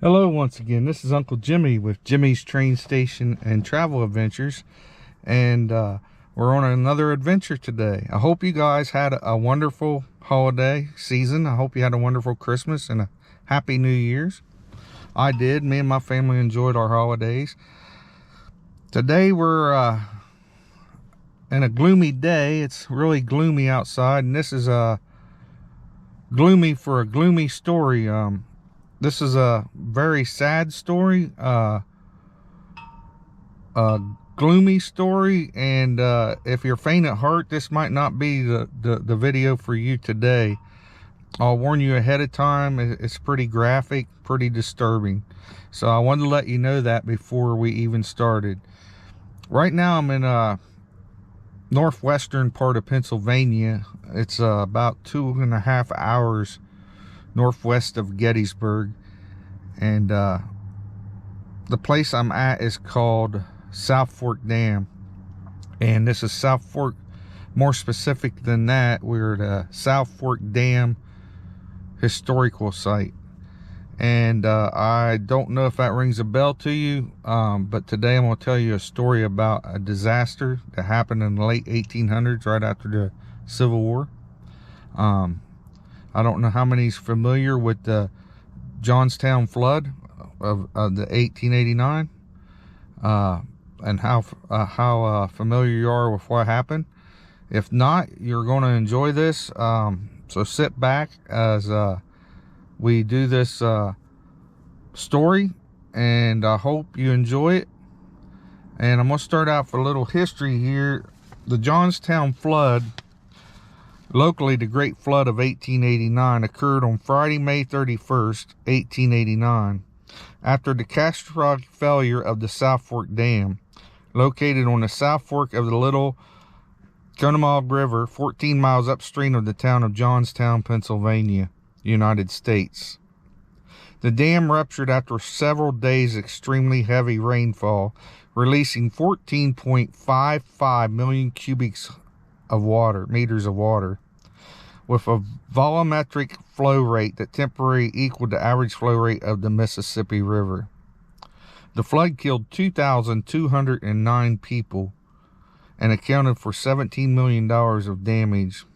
Hello once again, this is Uncle Jimmy with Jimmy's Train Station and Travel Adventures, and we're on another adventure today. I hope you guys had a wonderful holiday season. I hope you had a wonderful Christmas and a happy New Year's. I did. Me and my family enjoyed our holidays. Today we're in a gloomy day. It's really gloomy outside, and this is gloomy for a gloomy story. This is a very sad story, a gloomy story, and if you're faint at heart, this might not be the video for you today. I'll warn you ahead of time, it's pretty graphic, pretty disturbing. So I wanted to let you know that before we even started. Right now I'm in a northwestern part of Pennsylvania. It's about 2.5 hours northwest of Gettysburg, and the place I'm at is called South Fork Dam, and this is South Fork. More specific than that, we're at a South Fork Dam historical site, and I don't know if that rings a bell to you, but today I'm going to tell you a story about a disaster that happened in the late 1800s, right after the Civil War. I don't know how many's familiar with the Johnstown flood of the 1889, and how familiar you are with what happened. If not, you're going to enjoy this. So sit back as we do this story, and I hope you enjoy it. And I'm going to start out for a little history here. The Johnstown flood, locally the Great Flood of 1889, occurred on Friday, May 31st, 1889, after the catastrophic failure of the South Fork Dam, located on the South Fork of the Little Conemaugh River, 14 miles upstream of the town of Johnstown, Pennsylvania, United States. The dam ruptured after several days of extremely heavy rainfall, releasing 14.55 million cubic meters of water, with a volumetric flow rate that temporarily equaled the average flow rate of the Mississippi River. The flood killed 2,209 people and accounted for $17 million of damage,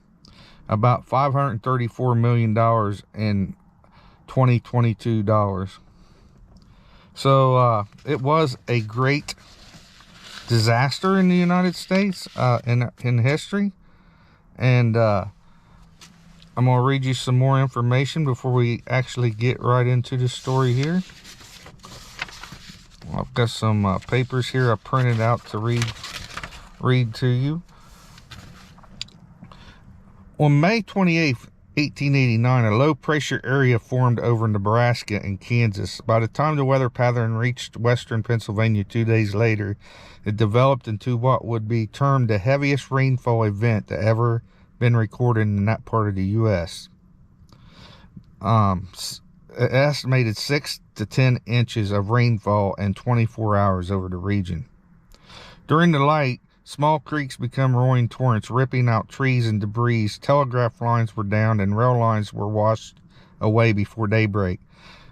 about $534 million in 2022 dollars. So it was a great disaster in the United States, in history, and I'm going to read you some more information before we actually get right into the story here. I've got some papers here I printed out to read to you. On May 28th, 1889, a low pressure area formed over Nebraska and Kansas. By the time the weather pattern reached western Pennsylvania 2 days later, it developed into what would be termed the heaviest rainfall event that ever been recorded in that part of the U.S. Estimated 6 to 10 inches of rainfall in 24 hours over the region. During the night, small creeks become roaring torrents, ripping out trees and debris. Telegraph lines were downed and rail lines were washed away before daybreak.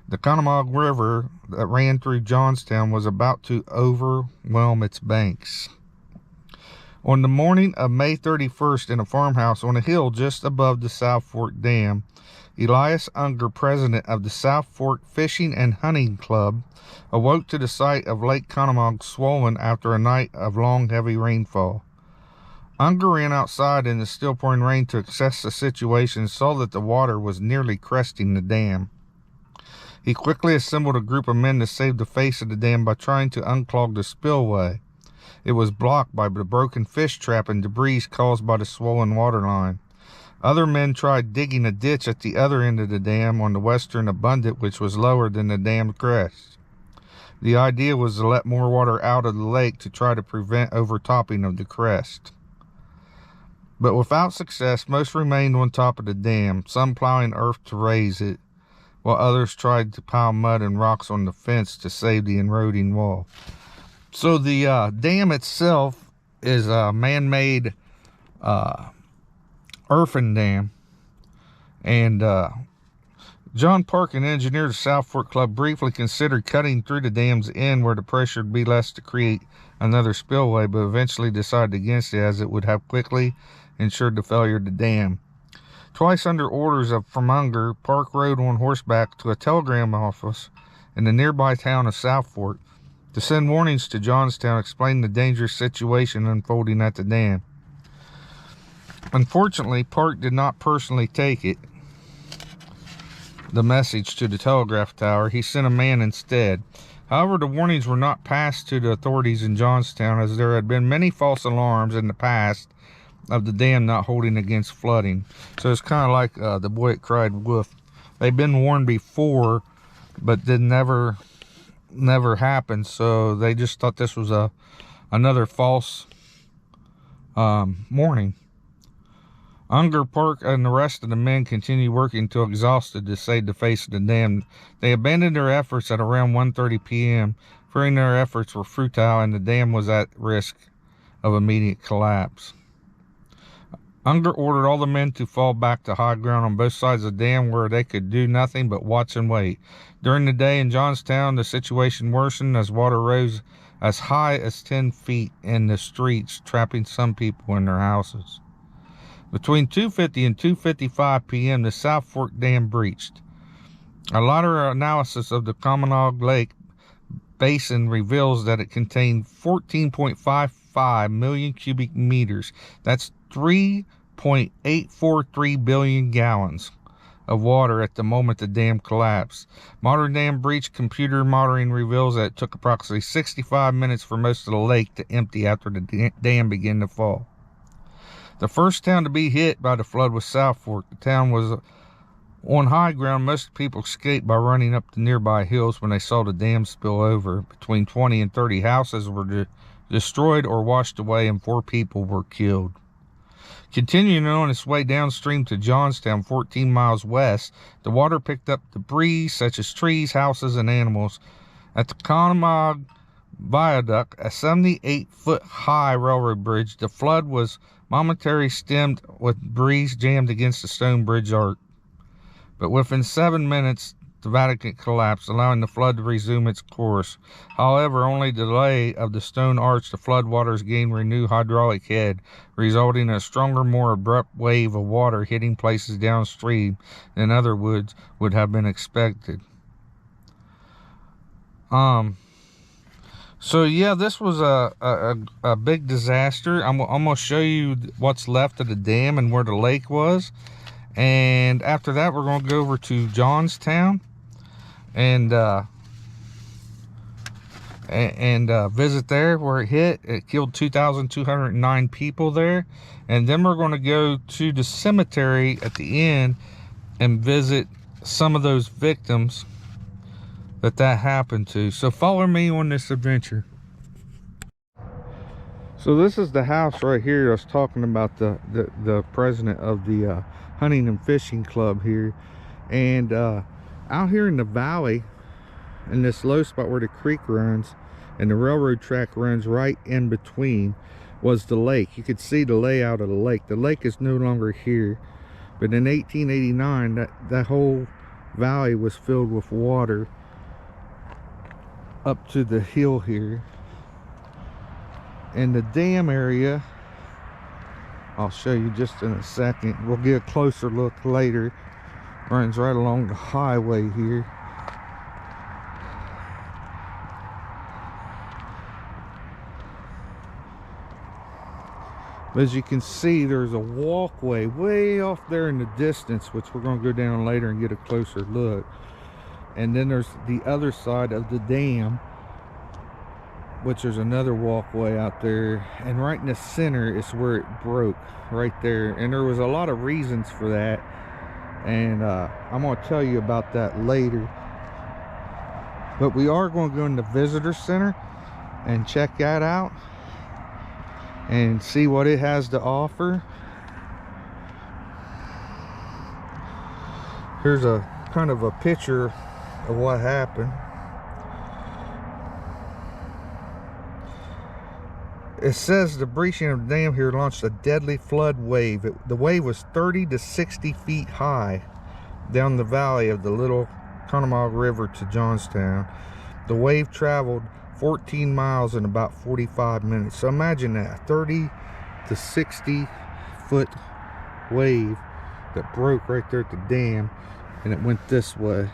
The Conemaugh River that ran through Johnstown was about to overwhelm its banks. On the morning of May 31st, in a farmhouse on a hill just above the South Fork Dam, Elias Unger, president of the South Fork Fishing and Hunting Club, awoke to the sight of Lake Conemaugh swollen after a night of long, heavy rainfall. Unger ran outside in the still pouring rain to assess the situation and saw that the water was nearly cresting the dam. He quickly assembled a group of men to save the face of the dam by trying to unclog the spillway. It was blocked by the broken fish trap and debris caused by the swollen water line. Other men tried digging a ditch at the other end of the dam on the western abutment, which was lower than the dam's crest. The idea was to let more water out of the lake to try to prevent overtopping of the crest. But without success, most remained on top of the dam, some plowing earth to raise it, while others tried to pile mud and rocks on the fence to save the eroding wall. So the dam itself is a man-made earthen dam, and John Park, an engineer of the South Fork Club, briefly considered cutting through the dam's end where the pressure would be less to create another spillway, but eventually decided against it as it would have quickly ensured the failure of the dam. Twice under orders from Unger, Park rode on horseback to a telegram office in the nearby town of South Fork to send warnings to Johnstown explaining the dangerous situation unfolding at the dam. Unfortunately, Park did not personally take the message to the telegraph tower. He sent a man instead. However, the warnings were not passed to the authorities in Johnstown, as there had been many false alarms in the past of the dam not holding against flooding. So it's kind of like the boy that cried wolf. They've been warned before, but did never happened. So they just thought this was another false warning. Unger, Park, and the rest of the men continued working until exhausted to save the face of the dam. They abandoned their efforts at around 1:30 p.m., fearing their efforts were futile and the dam was at risk of immediate collapse. Unger ordered all the men to fall back to high ground on both sides of the dam where they could do nothing but watch and wait. During the day in Johnstown, the situation worsened as water rose as high as 10 feet in the streets, trapping some people in their houses. Between 2:50 and 2:55 p.m., the South Fork Dam breached. A later analysis of the Commonwealth Lake Basin reveals that it contained 14.55 million cubic meters. That's 3.843 billion gallons of water at the moment the dam collapsed. Modern dam breach computer monitoring reveals that it took approximately 65 minutes for most of the lake to empty after the dam began to fall. The first town to be hit by the flood was South Fork. The town was on high ground. Most people escaped by running up the nearby hills when they saw the dam spill over. Between 20 and 30 houses were destroyed or washed away, and 4 people were killed. Continuing on its way downstream to Johnstown, 14 miles west, the water picked up debris such as trees, houses, and animals. At the Conemaugh Viaduct, a 78-foot-high railroad bridge, the flood was momentarily stemmed with debris jammed against the stone bridge arch. But within 7 minutes, the viaduct collapsed, allowing the flood to resume its course. However, only the delay of the stone arch, the flood waters gained renewed hydraulic head, resulting in a stronger, more abrupt wave of water hitting places downstream than other woods would have been expected. So yeah, this was a big disaster. I'm gonna show you what's left of the dam and where the lake was, and after that we're gonna go over to Johnstown and visit there where it hit. It killed 2,209 people there, and then we're gonna go to the cemetery at the end and visit some of those victims that happened to. So follow me on this adventure. So this is the house right here. I was talking about the president of the hunting and fishing club here, and out here in the valley, in this low spot where the creek runs and the railroad track runs right in between, was the lake. You could see the layout of the lake. The lake is no longer here, but in 1889 that whole valley was filled with water up to the hill here. And the dam area, I'll show you just in a second, we'll get a closer look later, runs right along the highway here. As you can see, there's a walkway way off there in the distance, which we're going to go down later and get a closer look. And then there's the other side of the dam which there's another walkway out there, and right in the center is where it broke, right there. And there was a lot of reasons for that, and I'm going to tell you about that later. But we are going to go in the visitor center and check that out and see what it has to offer. Here's a kind of a picture of what happened. It says the breaching of the dam here launched a deadly flood wave. The wave was 30 to 60 feet high down the valley of the Little Conemaugh River to Johnstown. The wave traveled 14 miles in about 45 minutes. So imagine that, 30 to 60 foot wave that broke right there at the dam, and it went this way.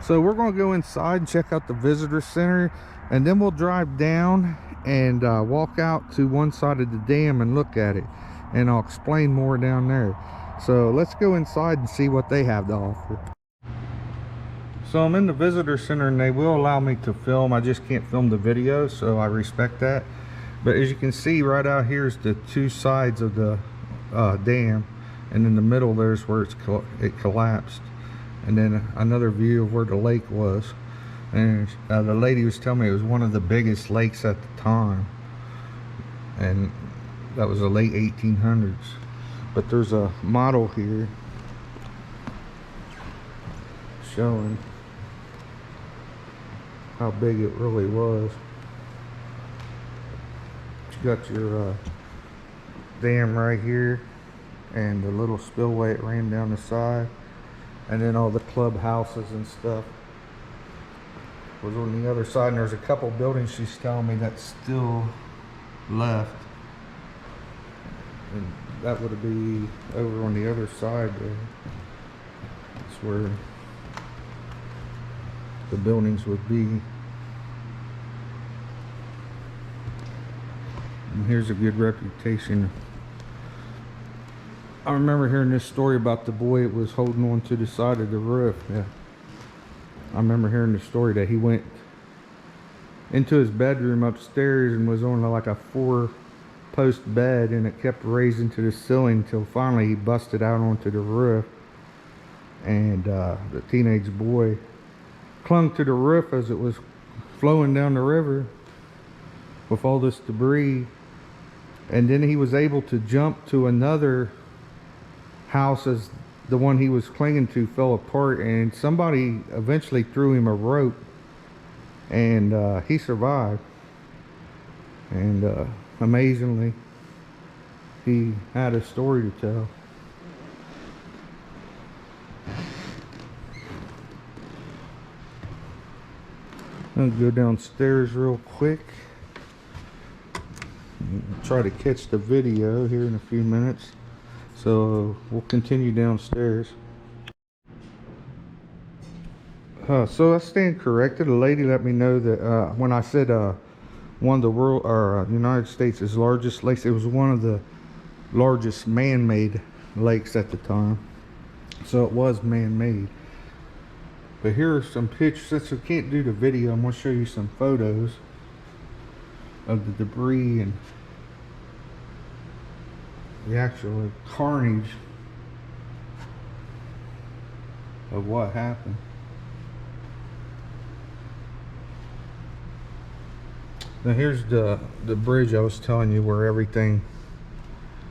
So we're going to go inside and check out the visitor center, and then we'll drive down and walk out to one side of the dam and look at it, and I'll explain more down there. So let's go inside and see what they have to offer. So I'm in the visitor center, and they will allow me to film. I just can't film the video, so I respect that. But as you can see, right out here is the two sides of the dam, and in the middle there's where it collapsed, and then another view of where the lake was. And the lady was telling me it was one of the biggest lakes at the time, and that was the late 1800s. But there's a model here showing how big it really was. You got your dam right here, and the little spillway it ran down the side, and then all the clubhouses and stuff was on the other side. And there's a couple buildings she's telling me that's still left, and that would be over on the other side there. That's where the buildings would be. And here's a good reputation. I remember hearing this story about the boy that was holding on to the side of the roof. Yeah, I remember hearing the story that he went into his bedroom upstairs and was on like a 4-post bed, and it kept raising to the ceiling until finally he busted out onto the roof. And the teenage boy clung to the roof as it was flowing down the river with all this debris, and then he was able to jump to another house as the one he was clinging to fell apart, and somebody eventually threw him a rope, and he survived. And amazingly, he had a story to tell. I'll go downstairs real quick. Try to catch the video here in a few minutes. So we'll continue downstairs. So I stand corrected. A lady let me know that when I said one of the United States' largest lakes, it was one of the largest man-made lakes at the time. So it was man-made. But here are some pictures. Since we can't do the video, I'm going to show you some photos of the debris and the actual carnage of what happened. Now here's the bridge I was telling you, where everything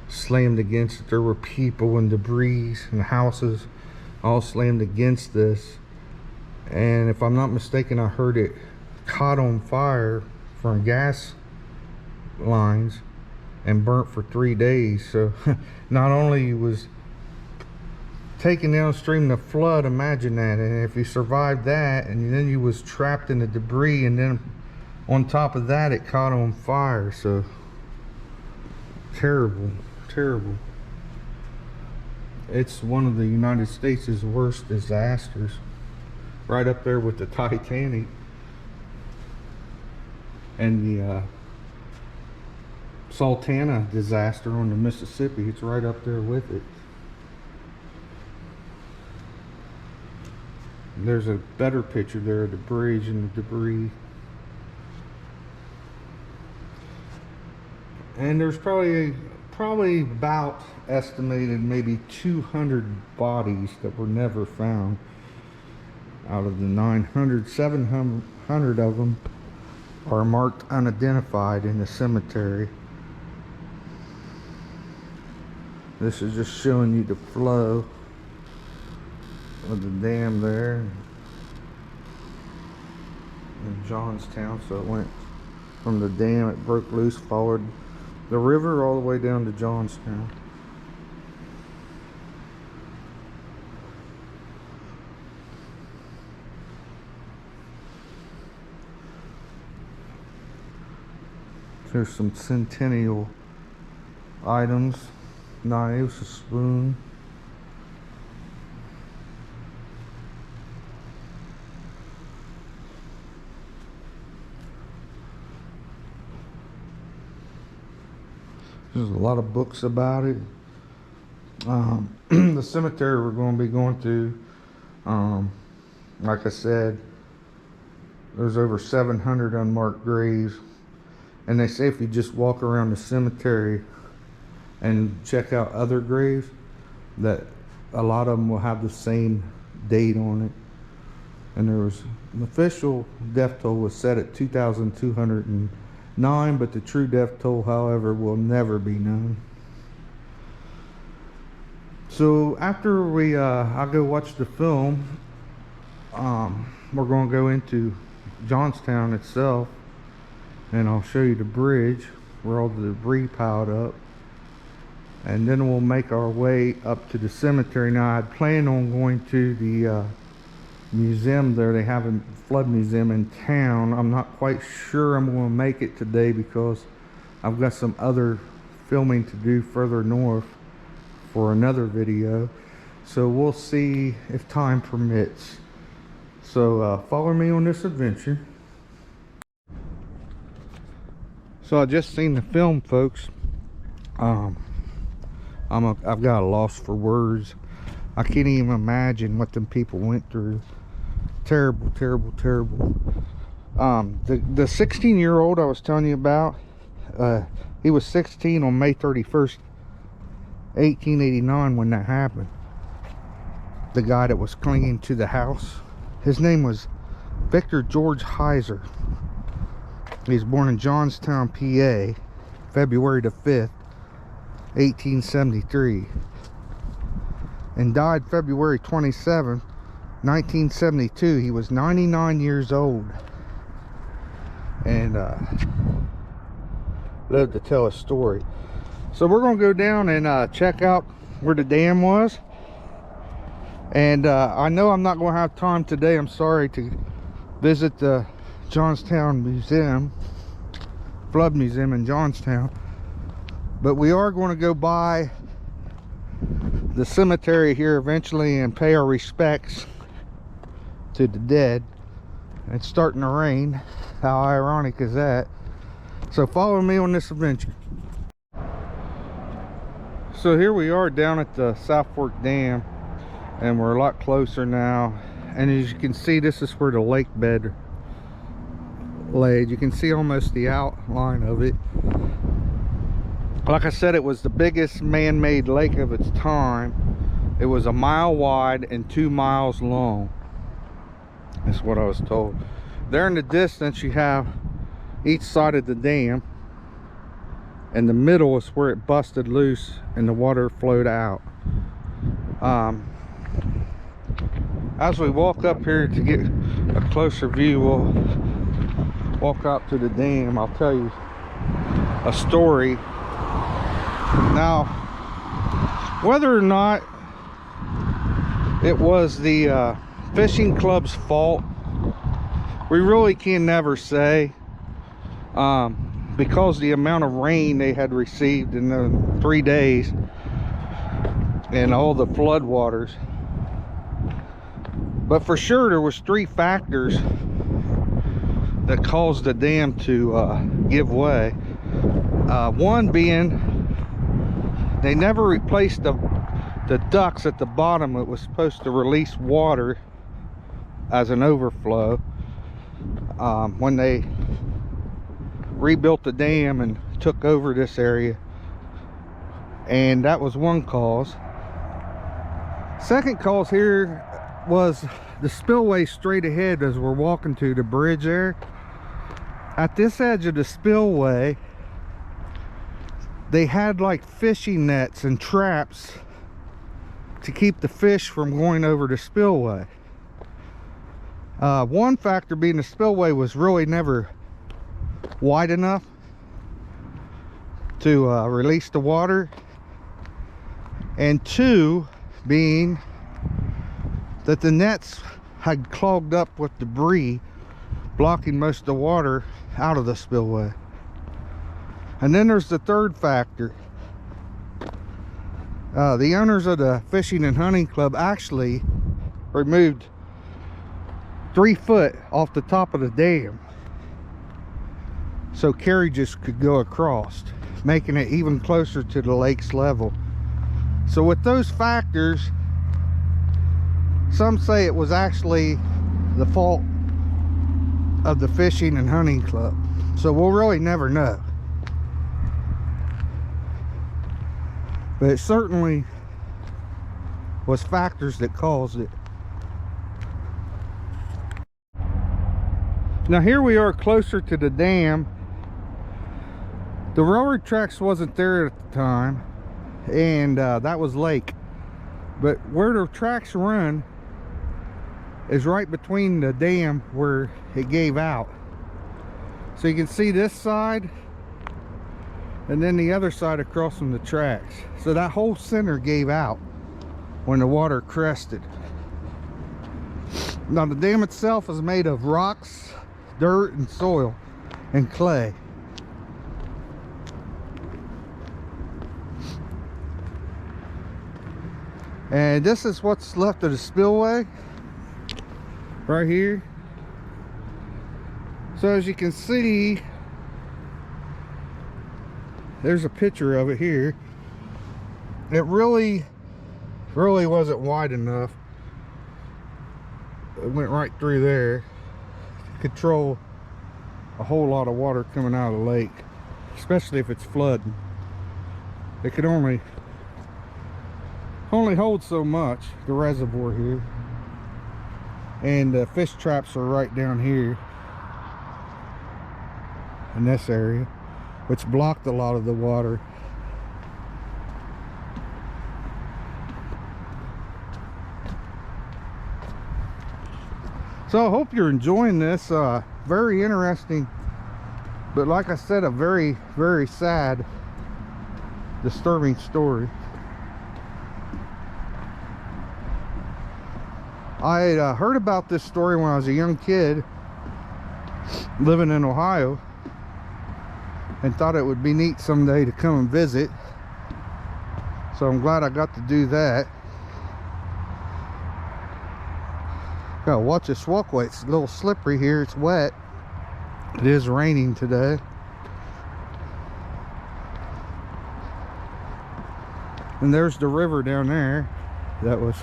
slammed against it. There were people and debris and houses all slammed against this. And if I'm not mistaken, I heard it caught on fire from gas lines and burnt for 3 days. So not only was taken downstream the flood, imagine that, and if you survived that, and then you was trapped in the debris, and then on top of that it caught on fire. So terrible, terrible. It's one of the United States' worst disasters, right up there with the Titanic and the Sultana disaster on the Mississippi. It's right up there with it. There's a better picture there of the bridge and the debris. And there's probably about estimated maybe 200 bodies that were never found. Out of the 900, 700 of them are marked unidentified in the cemetery. This is just showing you the flow of the dam there in Johnstown. So it went from the dam, it broke loose, followed the river all the way down to Johnstown. There's some centennial items, knives, a spoon. There's a lot of books about it. The cemetery we're going to be going to, like I said, there's over 700 unmarked graves. And they say if you just walk around the cemetery and check out other graves, that a lot of them will have the same date on it. And there was an official death toll was set at 2,209, but the true death toll, however, will never be known. So after I go watch the film, we're going to go into Johnstown itself, and I'll show you the bridge where all the debris piled up, and then we'll make our way up to the cemetery. Now I'd planned on going to the museum there. They have a flood museum in town. I'm not quite sure I'm going to make it today because I've got some other filming to do further north for another video, so we'll see if time permits. So follow me on this adventure. So I just seen the film, folks. I've got a loss for words. I can't even imagine what them people went through. Terrible, terrible, terrible. The 16-year-old I was telling you about, he was 16 on May 31st, 1889 when that happened. The guy that was clinging to the house, his name was Victor George Heiser. He was born in Johnstown, PA, February the 5th, 1873, and died February 27th, 1972. He was 99 years old, and lived to tell a story. So we're going to go down and check out where the dam was. And I know I'm not going to have time today, I'm sorry, to visit the Johnstown Museum, Flood Museum in Johnstown. But we are going to go by the cemetery here eventually and pay our respects to the dead. It's starting to rain. How ironic is that? So follow me on this adventure. So here we are down at the South Fork Dam, and we're a lot closer now. And as you can see, this is where the lake bed laid. You can see almost the outline of it. Like I said, it was the biggest man-made lake of its time. It was 1 mile wide and 2 miles long. That's what I was told. There in the distance you have each side of the dam, and the middle is where it busted loose and the water flowed out. As we walk up here to get a closer view, we'll walk out to the dam. I'll tell you a story. Now, whether or not it was the fishing club's fault, we really can never say, because the amount of rain they had received in the 3 days and all the flood waters. But for sure there was 3 factors that caused the dam to give way. One being, they never replaced the ducts at the bottom that was supposed to release water as an overflow. When they rebuilt the dam and took over this area, and that was one cause. Second cause here was the spillway straight ahead as we're walking to the bridge there. At this edge of the spillway, they had like fishing nets and traps to keep the fish from going over the spillway. One factor being the spillway was really never wide enough to release the water, and two being that the nets had clogged up with debris, blocking most of the water out of the spillway. And then there's the third factor. The owners of the fishing and hunting club actually removed 3 foot off the top of the dam so carriages could go across, making it even closer to the lake's level. So with those factors, some say it was actually the fault of the fishing and hunting club. So we'll really never know. But it certainly was factors that caused it. Now here we are closer to the dam. The railroad tracks wasn't there at the time, and that was lake. But where the tracks run is right between the dam where it gave out. So you can see this side and then the other side across from the tracks. So that whole center gave out when the water crested. Now the dam itself is made of rocks, dirt, and soil, and clay. And this is what's left of the spillway right here. So as you can see, there's a picture of it here. It really wasn't wide enough. It went right through there to control a whole lot of water coming out of the lake, especially if it's flooding. It could only hold so much, the reservoir here. And the fish traps are right down here in this area, which blocked a lot of the water. So I hope you're enjoying this. Very interesting, but like I said, a very, very sad, disturbing story. I had heard about this story when I was a young kid living in Ohio, and thought it would be neat someday to come and visit. So I'm glad I got to do that. Gotta watch this walkway. It's a little slippery here. It's wet. It is raining today. And there's the river down there that was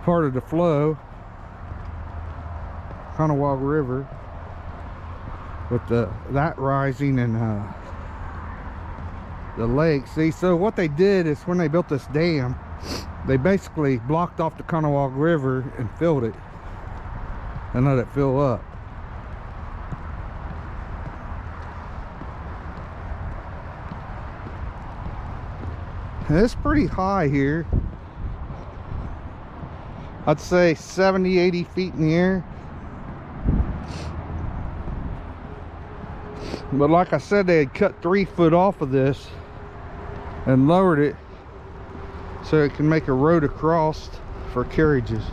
part of the flow, Kanawha River, with that rising and the lake. See, so what they did is when they built this dam, they basically blocked off the Kanawha River and filled it and let it fill up. And it's pretty high here. I'd say 70, 80 feet in the air. But like I said, they had cut 3 foot off of this and lowered it so it can make a road across for carriages.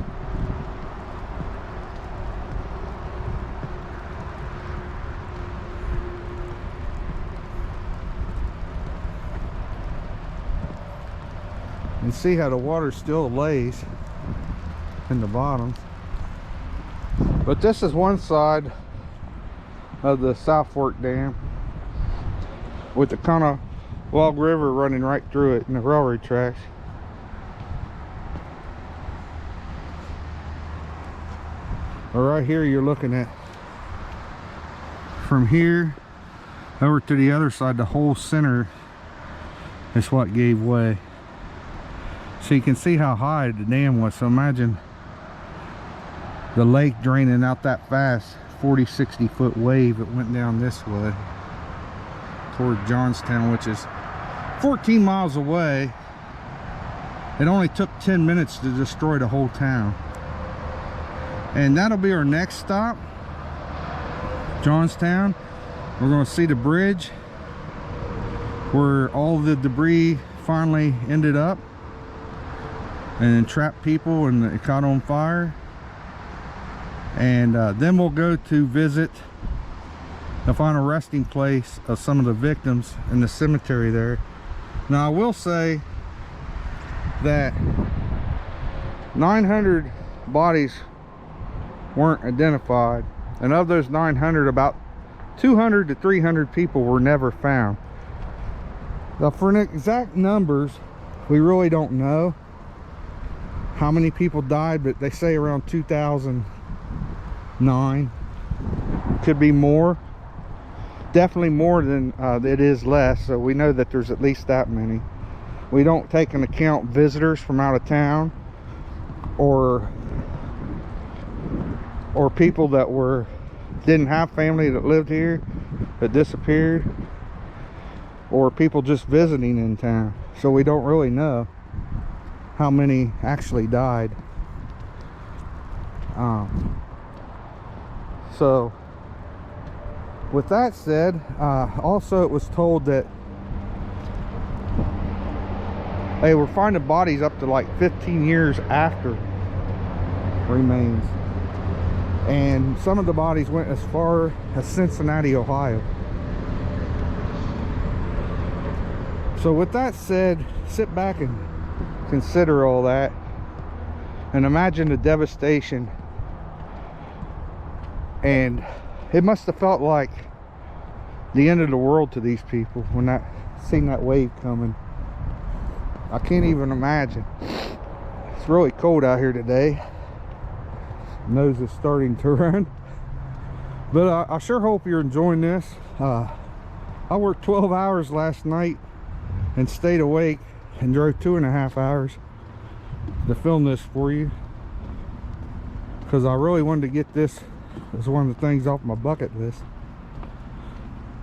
And see how the water still lays in the bottom. But this is one side of the South Fork Dam with the Kanawha River running right through it and the railroad tracks. But right here you're looking at, from here Over to the other side, the whole center is what gave way. So you can see how high the dam was. So imagine the lake draining out that fast. 40-60 foot wave. It went down this way toward Johnstown, which is 14 miles away. It only took 10 minutes to destroy the whole town. And that'll be our next stop, Johnstown. We're going to see the bridge where all the debris finally ended up and trapped people and it caught on fire. And then we'll go to visit the final resting place of some of the victims in the cemetery there. Now I will say that 900 bodies weren't identified, and of those 900, about 200 to 300 people were never found. Now for exact numbers, we really don't know how many people died, but they say around 2009. Could be more, definitely more than it is less, so we know that there's at least that many. We don't take into account visitors from out of town or people that didn't have family that lived here that disappeared, or people just visiting in town. So we don't really know how many actually died. So with that said, also it was told that they were finding bodies up to like 15 years after remains, and some of the bodies went as far as Cincinnati, Ohio. So with that said, sit back and consider all that and imagine the devastation. And it must have felt like the end of the world to these people when seeing that wave coming. I can't even imagine. It's really cold out here today. Nose is starting to run. But I sure hope you're enjoying this. I worked 12 hours last night and stayed awake and drove 2.5 hours to film this for you, because I really wanted to get this as one of the things off my bucket list.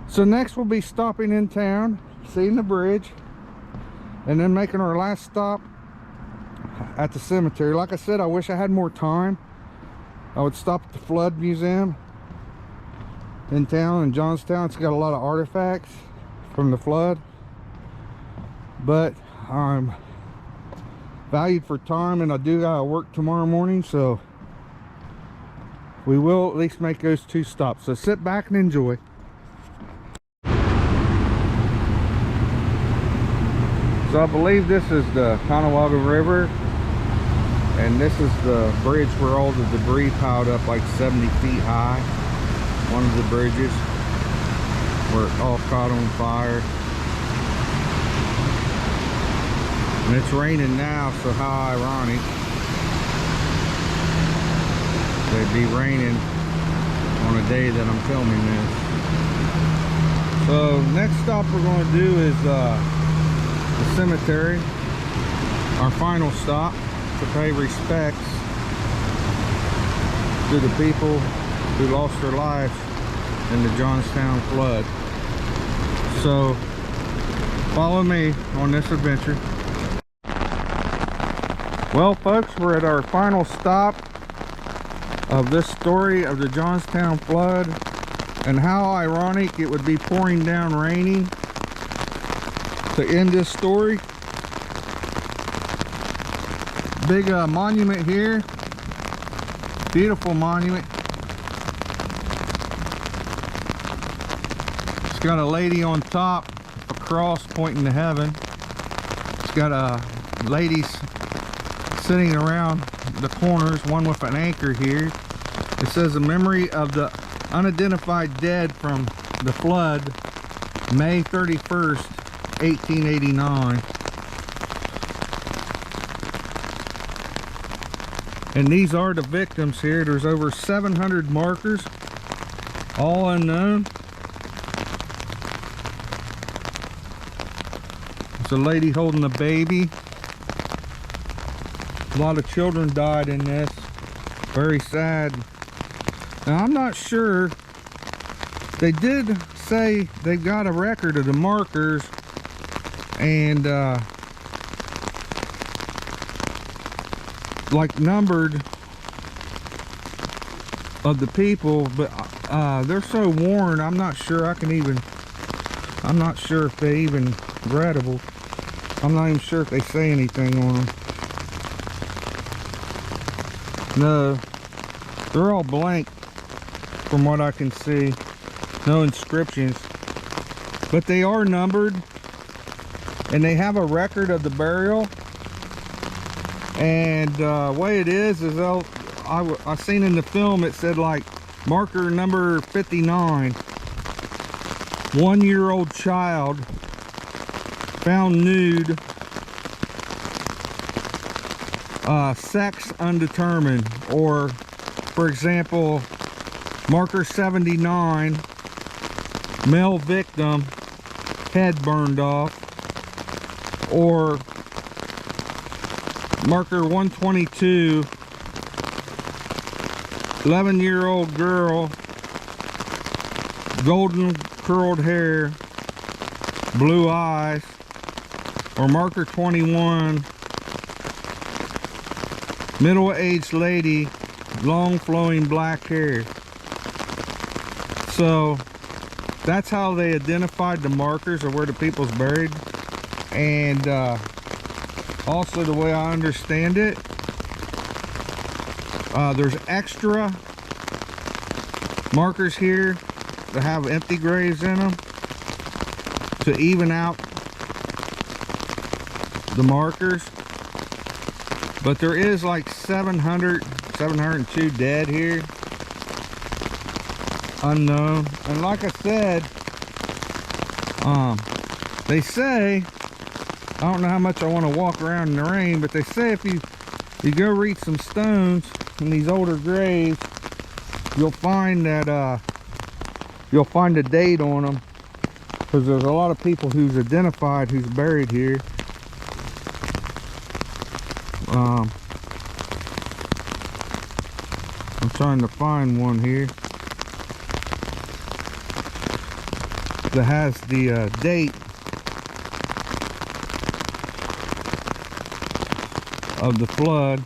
So next we'll be stopping in town, seeing the bridge, and then making our last stop at the cemetery. Like I said, I wish I had more time. I would stop at the Flood Museum in town in Johnstown. It's got a lot of artifacts from the flood, but I'm valued for time, and I do gotta work tomorrow morning, so we will at least make those 2 stops. So sit back and enjoy. So I believe this is the Conewago River, and this is the bridge where all the debris piled up like 70 feet high. One of the bridges where it all caught on fire. And it's raining now, so how ironic. It'd be raining on a day that I'm filming this. So next stop we're going to do is the cemetery, our final stop, to pay respects to the people who lost their lives in the Johnstown flood. So follow me on this adventure. Well folks, we're at our final stop of this story of the Johnstown flood, and how ironic it would be pouring down raining to end this story. Big monument here, beautiful monument. It's got a lady on top, a cross pointing to heaven. It's got ladies sitting around the corners, one with an anchor here. It says a memory of the unidentified dead from the flood, May 31st, 1889. And these are the victims here. There's over 700 markers, all unknown. It's a lady holding a baby. A lot of children died in this. Very sad. Now, I'm not sure. They did say they've got a record of the markers and like numbered of the people, but they're so worn, I'm not sure if they even readable. I'm not even sure if they say anything on them. No, they're all blank from what I can see. No inscriptions, but they are numbered and they have a record of the burial. And way it is I seen in the film, it said like marker number 59, 1-year-old child found nude, sex undetermined. Or for example, marker 79, male victim, head burned off. Or marker 122, 11-year-old girl, golden curled hair, blue eyes. Or marker 21, middle-aged lady, long flowing black hair. So that's how they identified the markers of where the people's buried. And also, the way I understand it, there's extra markers here that have empty graves in them to even out the markers. But there is like 702 dead here, unknown. And like I said, they say, I don't know how much I want to walk around in the rain, but they say if you go reach some stones in these older graves, you'll find that you'll find a date on them, because there's a lot of people who's identified who's buried here. I'm trying to find one here that has the date of the flood.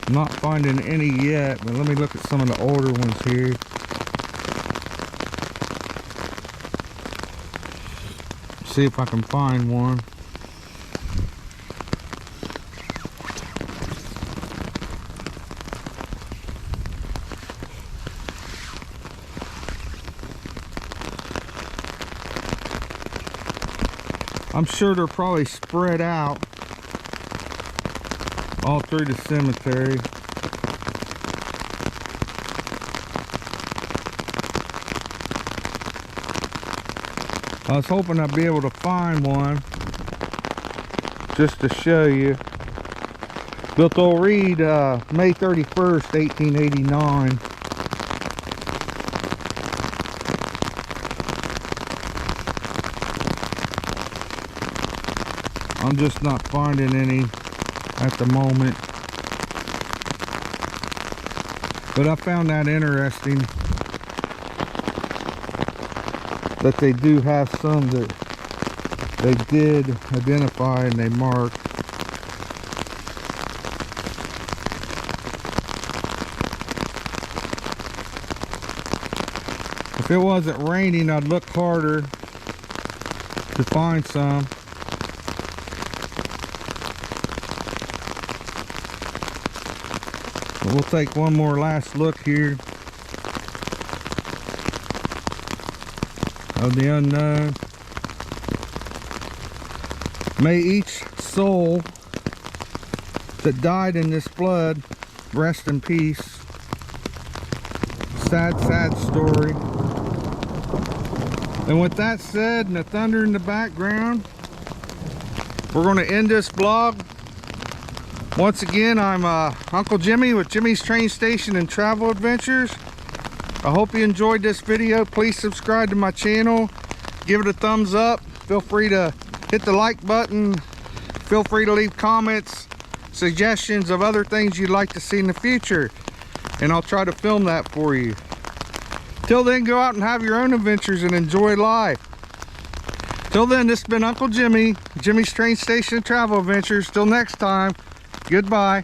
I'm not finding any yet, but let me look at some of the older ones here. See if I can find one. I'm sure they're probably spread out all through the cemetery. I was hoping I'd be able to find one just to show you. But they'll read May 31st, 1889. I'm just not finding any at the moment. But I found that interesting, that they do have some that they did identify and they marked. If it wasn't raining, I'd look harder to find some. But we'll take one more last look here of the unknown. May each soul that died in this flood rest in peace. Sad, sad story. And with that said, and the thunder in the background, we're going to end this vlog. Once again, I'm Uncle Jimmy with Jimmy's Train Station and Travel Adventures. I hope you enjoyed this video. Please subscribe to my channel. Give it a thumbs up. Feel free to hit the like button. Feel free to leave comments, suggestions of other things you'd like to see in the future, and I'll try to film that for you. Till then, go out and have your own adventures and enjoy life. Till then, this has been Uncle Jimmy, Jimmy's Train Station and Travel Adventures. Till next time, goodbye.